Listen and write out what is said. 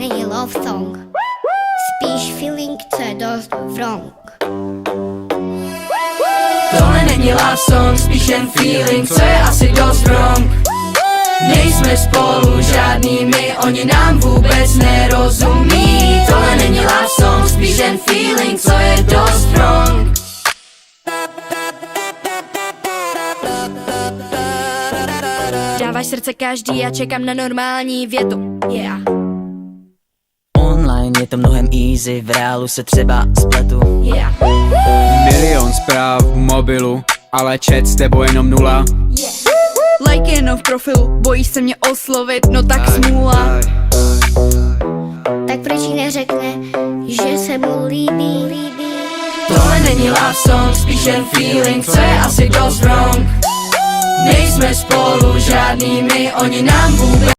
není love song, spíš feeling, co je dost wrong. Tohle není love song, spíš jen feeling, co je asi dost wrong. Nejsme spolu žádný my, oni nám vůbec nerozumí. Tohle není love song, spíš jen feeling, co je dost wrong. Dáváš srdce každý, já čekám na normální větu, yeah. Online je to mnohem easy, v reálu se třeba spletu, Yeah. Milion zpráv v mobilu, ale chat s tebou jenom 0. Like jenom v profilu, bojíš se mě oslovit, no tak smůla. Tak proč jí neřekne, že se mu líbí? Tohle není love song, spíš jen feeling, co je asi dost wrong. Nejsme spolu žádný my, oni nám vůbec